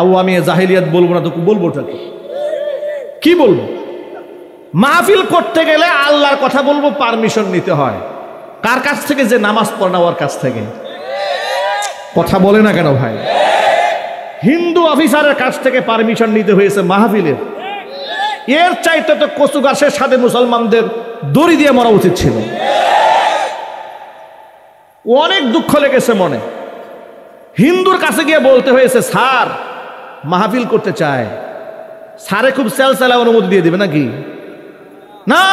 A: আওয়ামী জাহিলিয়াত বলবো না তো বলবোটা কি বলবো? মাহফিল করতে গেলে আল্লাহর কথা বলবো, পারমিশন নিতে হয় কার কাছ থেকে? যে নামাজ পড়ে না ওর কাছ থেকে। কথা বলে না কেন ভাই? হিন্দু অফিসারের কাছ থেকে পারমিশন নিতে হয়েছে মাহফিলের। এর চাইতে তো কচু গাছের সাথে মুসলমানদের দড়ি দিয়ে মরা উচিত ছিল। অনেক দুঃখ লেগেছে মনে। হিন্দুর কাছে গিয়ে বলতে হয়েছে, স্যার মাহফিল করতে চায়। স্যারে খুব সেলসেলা অনুমতি দিয়ে দিবে নাকি? না,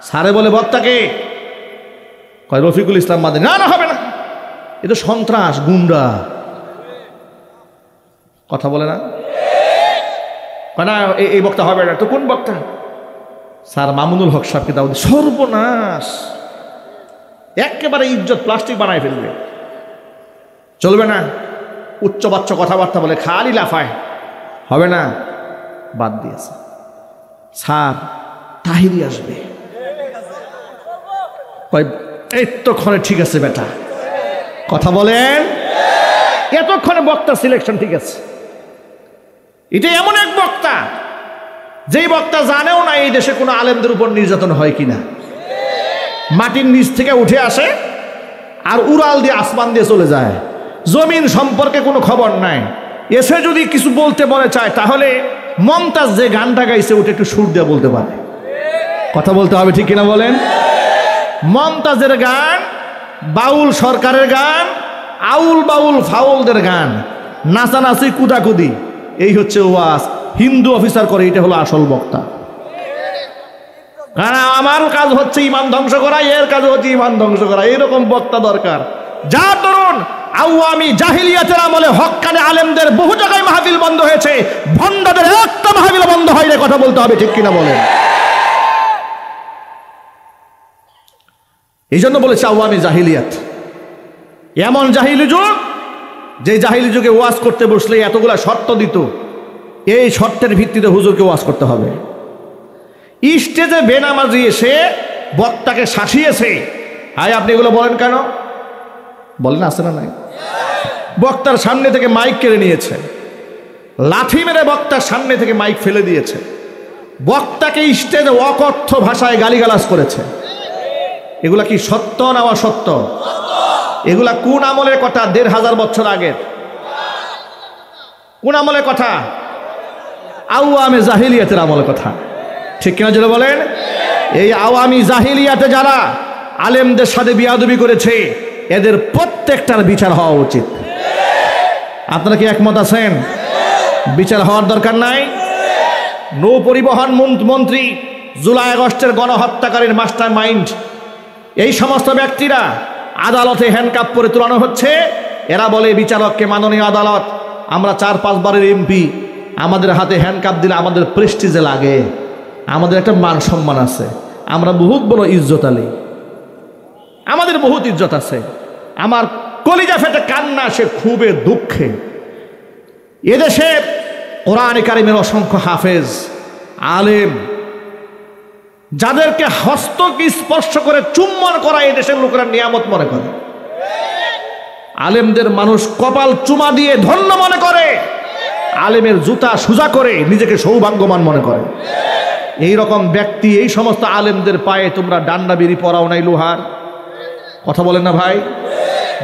A: স্যারে বলে বক্তাকে, কয় রফিকুল ইসলাম মাদানী। না না, হবে না, এ তো সন্ত্রাস, গুন্ডা। কথা বলে না, না এই বক্তা হবে না। তো কোন বক্তা? স্যার মামুনুল হক সাহেবকে দাও। সর্বনাশ, একেবারে ইজ্জত প্লাস্টিক বানায় ফেলবে। চলবে না, উচ্চ বাচ্চ কথাবার্তা বলে, খালি লাফায়, হবে না, বাদ দিয়েছে। স্যার তাহিরি আসবে। এতক্ষণে ঠিক আছে বেটা, কথা বলেন, এতক্ষণে বক্তা সিলেকশন ঠিক আছে। এটা এমন এক বক্তা, যেই বক্তা জানেও না এই দেশে কোনো আলেমদের উপর নির্যাতন হয় কিনা। মাটির নিচ থেকে উঠে আসে আর উড়াল দিয়ে আসমান দিয়ে চলে যায়, জমিন সম্পর্কে কোনো খবর নাই। এসে যদি কিছু বলতে মনে চায়, তাহলে মমতাজ যে গানটা গাইছে ওটা একটু সুর দিয়ে বলতে পারে। কথা বলতে হবে, ঠিক কিনা বলেন? মমতাজের গান, বাউল সরকারের গান, আউল বাউল ফাউলদের গান, নাচানাচি কুদাকুদি, এই হচ্ছে ওয়াজ। হিন্দু অফিসার করে, এটা হলো আসল বক্তা। কারণ আমার কাজ হচ্ছে ইমান ধ্বংস করা, এর কাজ হচ্ছে ইমান ধ্বংস করা। এরকম বক্তা দরকার। যা তরুণ আওয়ামী জাহিলিয়াতের আমলে হক্কানে আলেমদের বহু জায়গায় মাহফিল বন্ধ হয়েছে, ভণ্ডদের একটা মাহফিল বন্ধ হয়নি। কথা বলতে হবে, ঠিক কিনা বলেন? এই জন্য বলেছে আওয়ামী জাহিলিয়াত। এমন জাহিলি যুগ, যে জাহিলি যুগে ওয়াজ করতে বসলে এতগুলা শর্ত দিত। এই শর্তের ভিত্তিতে হুজুরকে ওয়াজ করতে হবে। স্টেজে বেনামাজি এসে বক্তাকে শাসিয়েছে। আয় আপনি এগুলো বলেন কেন? বলেন, আছে না নাই? বক্তার সামনে থেকে মাইক কেড়ে নিয়েছে, লাথি মেরে বক্তার সামনে থেকে মাইক ফেলে দিয়েছে, বক্তাকে স্টেজে অকথ্য ভাষায় গালিগালাজ করেছে। এগুলা কি সত্য না অসত্য? এগুলা কোন আমলের কথা? ১৫০০ বছর আগের। কোন আমলের কথা? আওয়ামী জাহিলিয়াতের আমলের কথা, ঠিক কিনা জোরে বলেন? এই আওয়ামী জাহিলিয়াতে যারা আলেমদের সাথে বিয়াদবি করেছে, এদের প্রত্যেকটার বিচার হওয়া উচিত। আপনারা কি একমত আছেন? বিচার হওয়ার দরকার নাই? নৌ পরিবহন মন্ত্রী, জুলাই আগস্টের গণহত্যাকারীর মাস্টার মাইন্ড, এই সমস্ত ব্যক্তিরা আদালতে হ্যান্ডকাপ করে তোলানো হচ্ছে। এরা বলে বিচারককে, মাননীয় আদালত, আমরা ৪-৫ বারের এমপি, আমাদের হাতে হ্যান্ডকাপ দিলে আমাদের প্রেস্টিজে লাগে, আমাদের একটা মান সম্মান আছে, আমরা বহুত বড় ইজ্জত আলী, আমাদের বহুত ইজ্জত আছে। আমার কলিজা ফেটে কান্না, সে খুবই দুঃখে। এদেশে কোরআনে কারিমের অসংখ্য হাফেজ আলেম, যাদেরকে হস্তকে স্পর্শ করে চুম্বন করা এই দেশের লোকেরা নিয়ামত মনে করে। আলেমদের মানুষ কপাল চুমা দিয়ে ধন্য মনে করে, আলেমের জুতা সোজা করে নিজেকে সৌভাগ্যবান মনে করে। এই রকম ব্যক্তি, এই সমস্ত আলেমদের পায়ে তোমরা ডান্ডা বিড়ি পরাও নাই লোহার? কথা বলেন না ভাই?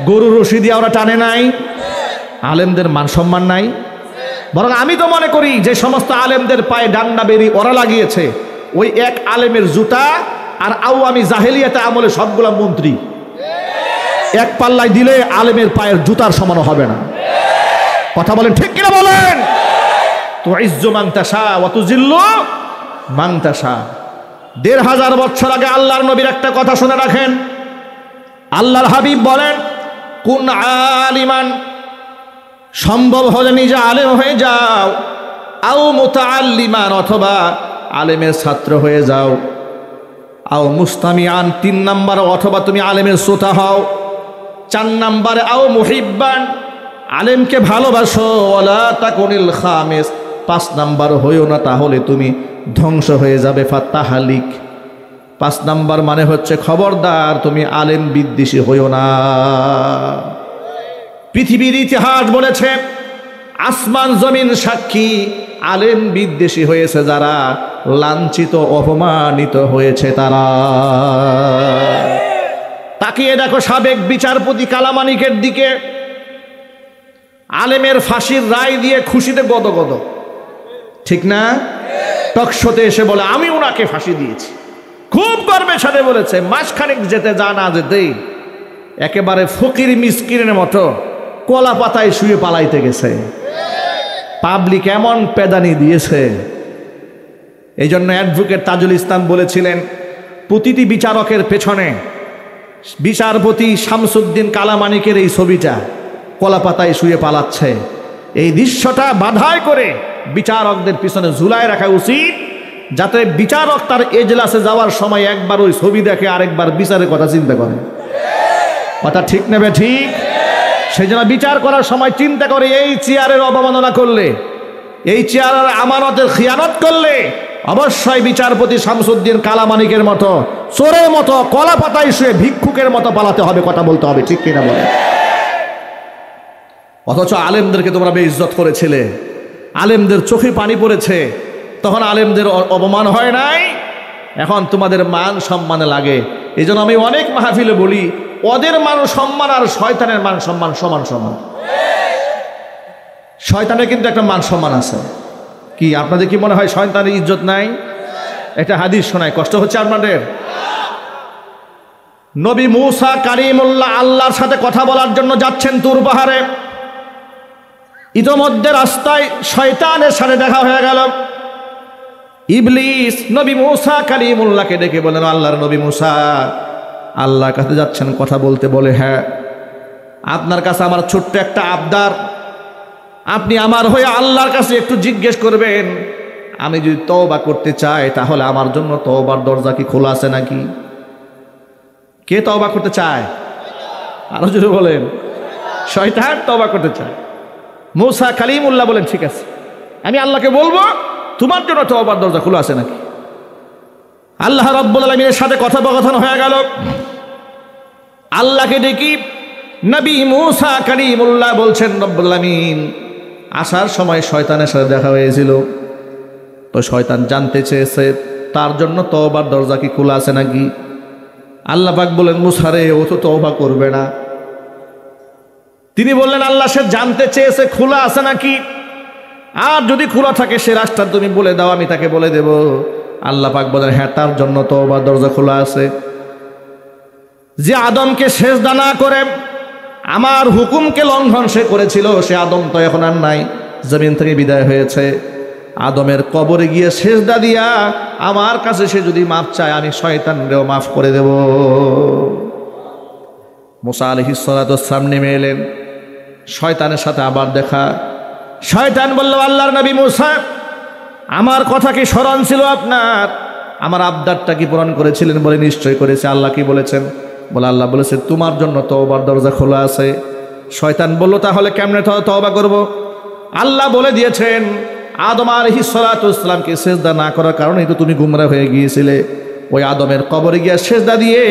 A: গরুর রশি দিয়ে ওরা টানে নাই? আলেমদের মান সম্মান নাই? বরং আমি তো মনে করি যে সমস্ত আলেমদের পায়ে ডান্ডা বেরি ওরা লাগিয়েছে, ওই এক আলেমের জুতা আর আওয়ামী জাহেলিয়াতে আমলে সবগুলা মন্ত্রী এক পাল্লায় দিলে আলেমের পায়ের জুতার সমান হবে না। কথা বলেন, ঠিক কিনা বলেন? তো ইজ্জু মান তাশা ওয়া তুজিল্লু মান তাশা। ১৫০০ বছর আগে আল্লাহর নবীর একটা কথা শুনে রাখেন। আল্লাহর হাবিব বলেন, কুন আলিমান, সম্ভব হলে নিজে আলেম হয়ে যাও, আও মুতাআল্লিমান, অথবা আলেমের ছাত্র হয়ে যাও, আও মুস্তামিআন, ৩ নাম্বার, অথবা তুমি আলেমের শ্রোতা হও, ৪ নাম্বারে আও মুহিব্বান, আলেমকে ভালোবাসো, ওয়ালা তাকুনিল খামিস, ৫ নাম্বার হইও না, তাহলে তুমি ধ্বংস হয়ে যাবে, ফাতাহালিক। ৫ নাম্বার মানে হচ্ছে খবরদার তুমি আলেম বিদ্বেষী হইও না। পৃথিবীর ইতিহাস বলেছে, আসমান জমিন সাক্ষী, আলেম বিদ্বেষী হয়েছে যারা, লাঞ্ছিত অপমানিত হয়েছে তারা। তাকিয়ে দেখো সাবেক বিচারপতি কালামানিকের দিকে, আলেমের ফাঁসির রায় দিয়ে খুশিতে গদগদ, ঠিক না? টকশোতে এসে বলে আমি ওনাকে ফাঁসি দিয়েছি, খুব গর্বের সাথে বলেছে। মাসখানেক যেতে যা না যেতেই একেবারে ফকির মিসকিনের মতো কলা পাতায় শুয়ে পালাইতে গেছে। পাবলিক এমন পেদানি দিয়েছে। এই জন্য অ্যাডভোকেট তাজুল ইসলাম বলেছিলেন, প্রতিটি বিচারকের পেছনে বিচারপতি শামসুদ্দিন কালামানিকের এই ছবিটা কলা পাতায় শুয়ে পালাচ্ছে, এই দৃশ্যটা বাধাই করে বিচারকদের পিছনে ঝুলায় রাখা উচিত, যাতে বিচারক তার এজলাসে যাওয়ার সময় একবার ওই ছবি দেখে আরেকবার বিচারের কথা চিন্তা করে। কথা ঠিক নেবে ঠিক? সেই জন্য বিচার করার সময় চিন্তা করে এই চেয়ারের অবমাননা করলে, এই চেয়ারের আমানতের খিয়ানত করলে অবশ্যই বিচারপতি শামসুদ্দিন কালামানিকের মতো চোরের মতো কলা পাতায় শুয়ে ভিক্ষুকের মতো পালাতে হবে, কথা বলতে হবে, ঠিক কিনা বলে? অথচ আলেমদেরকে তোমরা বেইজ্জত করেছিলে, আলেমদের চোখে পানি পড়েছে, তখন আলেমদের অপমান হয় নাই, এখন তোমাদের মান সম্মানে লাগে। এই জন্য আমি অনেক মাহফিলে বলি, ওদের মান সম্মান আর শয়তানের মান সম্মান সমান সমান। শয়তানের কিন্তু একটা মান সম্মান আছে। কি আপনাদের কি মনে হয় শয়তানের ইজ্জত নাই? একটা হাদিস শোনায়, কষ্ট হচ্ছে আপনাদের? নবী মূসা কালিমুল্লাহ আল্লাহর সাথে কথা বলার জন্য যাচ্ছেন তুর পাহাড়ে। ইতোমধ্যে রাস্তায় শয়তানের সাথে দেখা হয়ে গেল। ইবলিস নবী মূসা কালিমুল্লাহকে ডেকে বলেন, আল্লাহর নবী মূসা আল্লাহর কাছে যাচ্ছেন কথা বলতে। বলে, হ্যাঁ, আপনার কাছে আমার ছোট্ট একটা আবদার, আপনি আমার হয়ে আল্লাহর কাছে একটু জিজ্ঞেস করবেন, আমি যদি তওবা করতে চাই তাহলে আমার জন্য তওবার দরজা কি খোলা আছে নাকি? কে তওবা করতে চায়? আরো জোরে বলেন। শয়তান তওবা করতে চায়। মূসা কালিমুল্লাহ বলেন, ঠিক আছে, আমি আল্লাহকে বলবো তোমার জন্য তওবার দরজা খোলা আছে নাকি। আল্লাহ রাব্বুল আলামিনের সাথে কথোপকথন হয়ে গেল। আল্লাহকে ডেকে নবী মূসা কালিমুল্লাহ বলছেন, রব্বুল আলামিন, আসার সময় শয়তানের সাথে দেখা হয়েছিল, তো শয়তান জানতে চেয়েছে তার জন্য তওবার দরজা কি খোলা আছে নাকি। আল্লাহ পাক বলেন, মূসা রে, ও তো তওবা করবে না। তিনি বললেন, আল্লাহ, সে জানতে চেয়েছে খোলা আছে নাকি, আর যদি খোলা থাকে সে রাস্তা তুমি বলে দাও, আমি তাকে বলে দেব। আল্লাহ পাক বলেন, হ্যাঁ, তার জন্য তওবার দরজা খোলা আছে। যে আদমকে সেজদা না করে আমার হুকুমকে লঙ্ঘন সে করেছিল, সে আদম তো এখন আর নাই, জমিন থেকে বিদায় হয়েছে। আদমের কবরে গিয়ে সেজদা দিয়া আমার কাছে সে যদি মাফ চায়, আমি শয়তানকেও মাফ করে দেব। মুসা আলাইহিস সালাতু ওয়াস সালাম নেমে এলেন, শয়তানের সাথে আবার দেখা। শয়তান বলল, আল্লাহর নবী মূসা, আমার কথা কি স্মরণ ছিল আপনার? আমার আবদারটা কি পূরণ করেছিলেন? বলে, নিশ্চয় করেছে। আল্লাহ কি বলেছেন? বলে, আল্লাহ বলেছে তোমার জন্য তওবার দরজা খোলা আছে। শয়তান বলল, তাহলে কেমনে তওবা করব? আল্লাহ বলে দিয়েছেন, আদম আলাইহিস সালাতু ওয়াস সালামকে সেজদা না করার কারণেই তো তুমি গুমরা হয়ে গিয়েছিলে। ওই আদমের কবরে গিয়ে সেজদা দিয়ে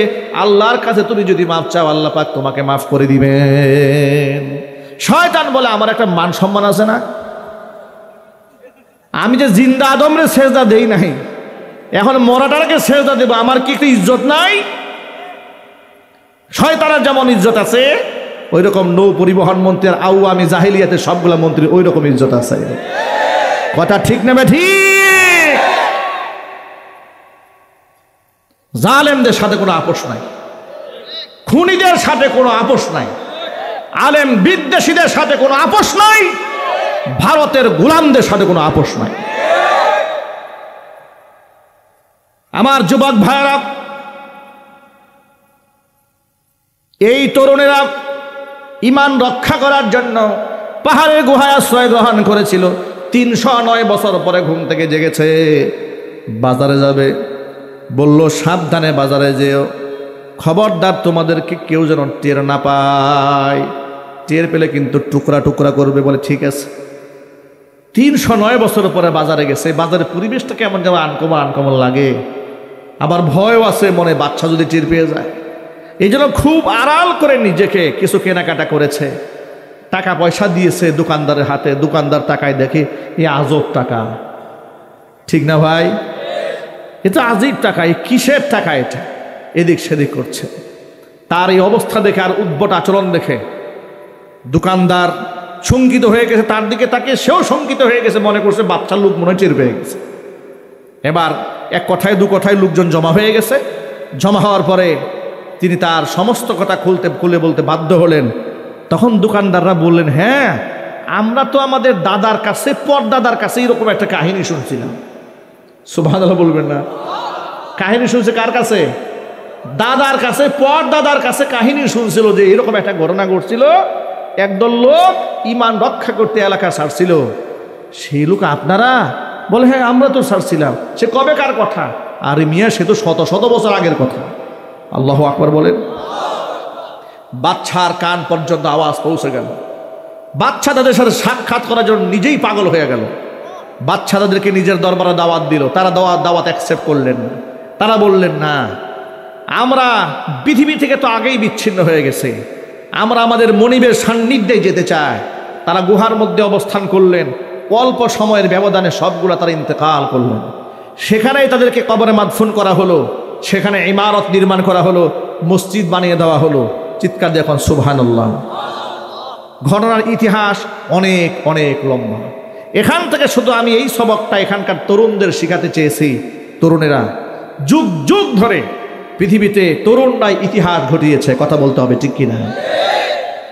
A: আল্লাহর কাছে তুমি যদি মাফ চাও, আল্লাহ পাক তোমাকে মাফ করে দিবেন। শয়তান বলে, আমার একটা মান সম্মান আছে না? আমি যে জিন্দা আদমরে সেজদা দেই নাই, এখন মরাটাকে সেজদা দেব, আমার কি একটু ইজ্জত নাই? শয়তানের যেমন ইজ্জত আছে, ওই রকম নৌ পরিবহন মন্ত্রীর আওয়ামী জাহিলিয়াতের সবগুলা মন্ত্রী ওই রকম ইজ্জত আছে। কথা ঠিক নেবে ঠিক? জালেমদের সাথে কোনো আপোষ নাই, খুনিদের সাথে কোনো আপোষ নাই, আলেম বিদ্বেষীদের সাথে কোনো আপোষ নাই, ভারতের গোলামদের সাথে কোনো আপোষ নাই। আমার যুবক ভাইয়েরা, এই তরুণেরা ঈমান রক্ষা করার জন্য পাহাড়ের গুহায় আশ্রয় গ্রহণ করেছিল। 309 বছর পরে ঘুম থেকে জেগেছে, বাজারে যাবে। বলল, সাবধানে বাজারে যেও, খবরদার তোমাদেরকে কেউ যেন টের না পায়, টের পেলে কিন্তু টুকরা টুকরা করবে। বলে, ঠিক আছে। 309 বছর পরে বাজারে গেছে। বাজারের পরিবেশটা কেমন যেন আনকমন আনকমন লাগে, আবার ভয়ও আছে মনে, বাচ্চা যদি টের পেয়ে যায়। এই জন্য খুব আড়াল করে নিজেকে কিছু কেনাকাটা করেছে, টাকা পয়সা দিয়েছে দোকানদারের হাতে। দোকানদার টাকায় দেখে এই আজব টাকা, ঠিক না ভাই? এটা আজীব টাকা, এই কিসের টাকা এটা? এদিক সেদিক করছে। তার এই অবস্থা দেখে আর উদ্ভট আচরণ দেখে দোকানদার শঙ্কিত হয়ে গেছে, তার দিকে তাকে সেও শঙ্কিত হয়ে গেছে, মনে করছে বাচ্চার লোক মনে হয় টের পেয়ে গেছে। এবার এক কথায় দু কথায় লোকজন জমা হয়ে গেছে। জমা হওয়ার পরে তিনি তার সমস্ত কথা খুলে বলতে বাধ্য হলেন। তখন দোকানদাররা বললেন, হ্যাঁ, আমরা তো আমাদের দাদার কাছে, পরদাদার কাছে এরকম একটা কাহিনী শুনছিলাম। সুবহানাল্লাহ বলবেন না? কাহিনী শুনছে কার কাছে? দাদার কাছে, পরদাদার কাছে কাহিনী শুনছিল যে এরকম একটা ঘটনা ঘটছিল, একদল লোক ঈমান রক্ষা করতে এলাকা ছাড়ছিল। সেই লোক আপনারা? বলে, হ্যাঁ, আমরা তো ছাড়ছিলাম। সে কবে কার কথা? আরে মিয়া, সে তো শত শত বছর আগের কথা। আল্লাহু আকবার বলেন। বাদশার কান পর্যন্ত আওয়াজ পৌঁছে গেল। বাদশা তাদের সাথে সাক্ষাৎ করার জন্য নিজেই পাগল হয়ে গেল। বাদশা তাদেরকে নিজের দরবারে দাওয়াত দিল। তারা দাওয়াত অ্যাকসেপ্ট করলেন না। তারা বললেন, না, আমরা পৃথিবী থেকে তো আগেই বিচ্ছিন্ন হয়ে গেছে, আমরা আমাদের মনিবের সান্নিধ্যে যেতে চাই। তারা গুহার মধ্যে অবস্থান করলেন। অল্প সময়ের ব্যবধানে সবগুলা তারা ইন্তেকাল করলেন। সেখানেই তাদেরকে কবরে মাদফুন করা হলো। সেখানে ইমারত নির্মাণ করা হলো, মসজিদ বানিয়ে দেওয়া হলো। চিৎকার দিয়ে এখন সুবহানাল্লাহ। ঘটনার ইতিহাস অনেক অনেক লম্বা। এখান থেকে শুধু আমি এই সবকটা এখানকার তরুণদের শিখাতে চেয়েছি। তরুণেরা যুগ যুগ ধরে পৃথিবীতে তরুণরাই ইতিহাস ঘটিয়েছে, কথা বলতে হবে ঠিক কিনা?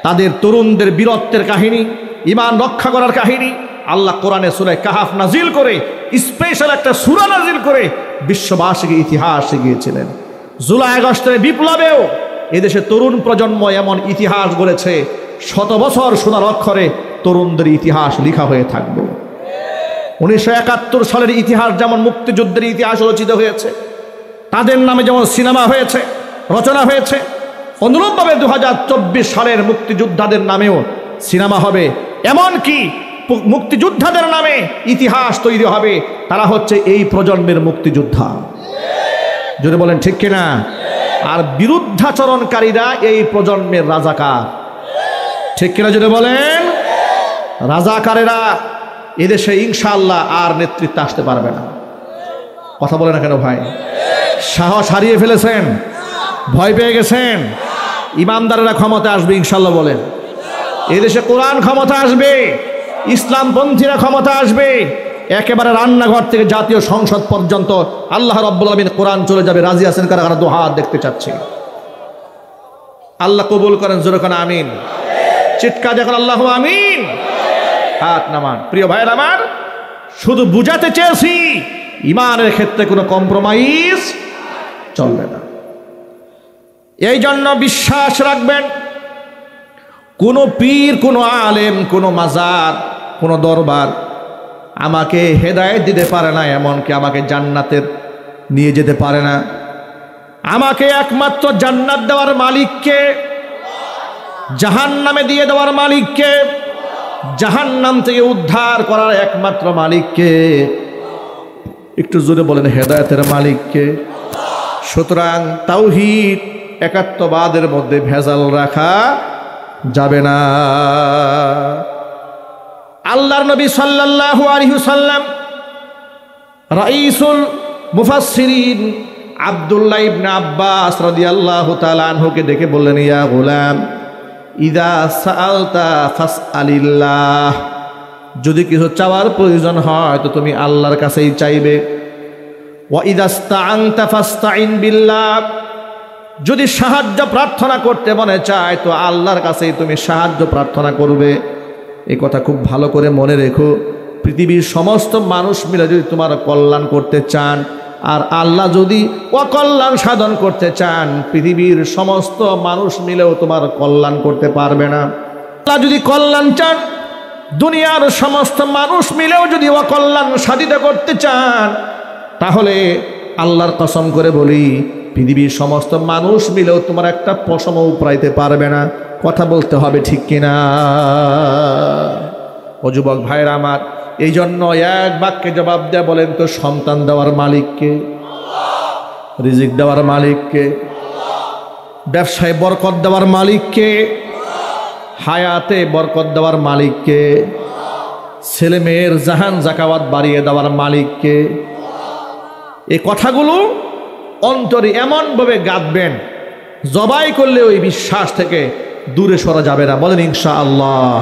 A: তাদের তরুণদের বীরত্বের কাহিনী, ঈমান রক্ষা করার কাহিনী আল্লাহ কোরআনে সূরা কাহাফ নাজিল করে, স্পেশাল একটা সূরা নাজিল করে বিশ্ববাসীকে ইতিহাস শিখিয়েছিলেন। জুলাই আগস্টের বিপ্লবেও এদেশে তরুণ প্রজন্ম এমন ইতিহাস গড়েছে, শত বছর সোনার অক্ষরে তরুণদের ইতিহাস লেখা হয়ে থাকবে। 1971 সালের ইতিহাস যেমন মুক্তিযুদ্ধের ইতিহাস রচিত হয়েছে, তাদের নামে যেমন সিনেমা হয়েছে, রচনা হয়েছে, অনুরূপভাবে 2024 সালের মুক্তিযোদ্ধাদের নামেও সিনেমা হবে। এমনকি মুক্তিযোদ্ধাদের নামে ইতিহাস তৈরি হবে। তারা হচ্ছে এই প্রজন্মের মুক্তিযোদ্ধা। যদি বলেন ঠিক কিনা? আর বিরুদ্ধাচরণকারীরা এই প্রজন্মের রাজাকার। ঠিক কিনা যদি বলেন? রাজাকারেরা এদেশে ইনশাআল্লাহ আর নেতৃত্বে আসতে পারবে না। কথা বলে না কেন ভাই? সাহস হারিয়ে ফেলেছেন, ভয় পেয়ে গেছেন। ইমানদারেরা ক্ষমতা আসবে ইনশাআল্লাহ বলেন। এদেশে কোরআন ক্ষমতা আসবে, ইসলামপন্থীরা ক্ষমতা আসবে। একেবারে রান্নাঘর থেকে জাতীয় সংসদ পর্যন্ত আল্লাহ রাব্বুল আলামিন কোরআন চলে যাবে। রাজি আছেন কারা? কারা দুহাত দেখতে চাচ্ছি। আল্লাহ কবুল করেন, জোরে কোন আমিন। চিৎকার দেখুন আল্লাহু আমিন। হাত নামান। প্রিয় ভাইয়ের আমার, শুধু বুঝাতে চেয়েছি ইমানের ক্ষেত্রে কোনো কম্প্রোমাইজ চলবে না। এই জন্য বিশ্বাস রাখবেন, কোনো পীর, কোনো আলেম, কোনো মাজার, কোনো দরবার আমাকে হেদায়েত দিতে পারে না, এমনকি আমাকে জান্নাতের নিয়ে যেতে পারে না। আমাকে একমাত্র জান্নাত দেওয়ার মালিককে, জাহান্নামে দিয়ে দেওয়ার মালিককে, জাহান্নাম থেকে উদ্ধার করার একমাত্র মালিককে। একটু জোরে বলেন, হেদায়েতের মালিককে। সুতরাং তাওহীদ, একাত্মবাদের মধ্যে ভেজাল রাখা যাবে না। আল্লাহর নবী সাল্লাল্লাহু আলাইহি ওয়াসাল্লাম রাইসুল মুফাসসিরিন আব্দুল্লাহ ইবনে আব্বাস রাদিয়াল্লাহু তাআলা আনহুকে ডেকে বললেন, ইয়া গোলাম, ইদা সাআলতা ফাসআলিল্লাহ। যদি কিছু চাওয়ার প্রয়োজন হয় তো তুমি আল্লাহর কাছেই চাইবে। ওয়া ইদা ইসতাআনতা ফাসতাইন বিল্লাহ। যদি সাহায্য প্রার্থনা করতে মনে চায় তো আল্লাহর কাছেই তুমি সাহায্য প্রার্থনা করবে। এই কথা খুব ভালো করে মনে রেখো। পৃথিবীর সমস্ত মানুষ মিলে যদি তোমার কল্যাণ করতে চান, আর আল্লাহ যদি অকল্যাণ সাধন করতে চান, পৃথিবীর সমস্ত মানুষ মিলেও তোমার কল্যাণ করতে পারবে না। আল্লাহ যদি কল্যাণ চান, দুনিয়ার সমস্ত মানুষ মিলেও যদি অকল্যাণ সাধিত করতে চান, তাহলে আল্লাহর কসম করে বলি, পৃথিবীর সমস্ত মানুষ মিলেও তোমার একটা পশম উপড়াইতে পারবে না। কথা বলতে হবে ঠিক কিনা? ও যুবক ভাইরা আমার, এই জন্য এক বাক্যে জবাব দেয়া বলেন তো, সন্তান দেওয়ার মালিককে, রিজিক দেওয়ার মালিককে, ব্যবসায় বরকত দেওয়ার মালিককে, হায়াতে বরকত দেওয়ার মালিককে, ছেলে মেয়ের জাহান জাকাওয়াত বাড়িয়ে দেওয়ার মালিককে। এই কথাগুলো অন্তরে এমনভাবে গাঁথবেন, জবাই করলে ওই বিশ্বাস থেকে দূরে সরা যাবে না। বলেন ইনশাআল্লাহ।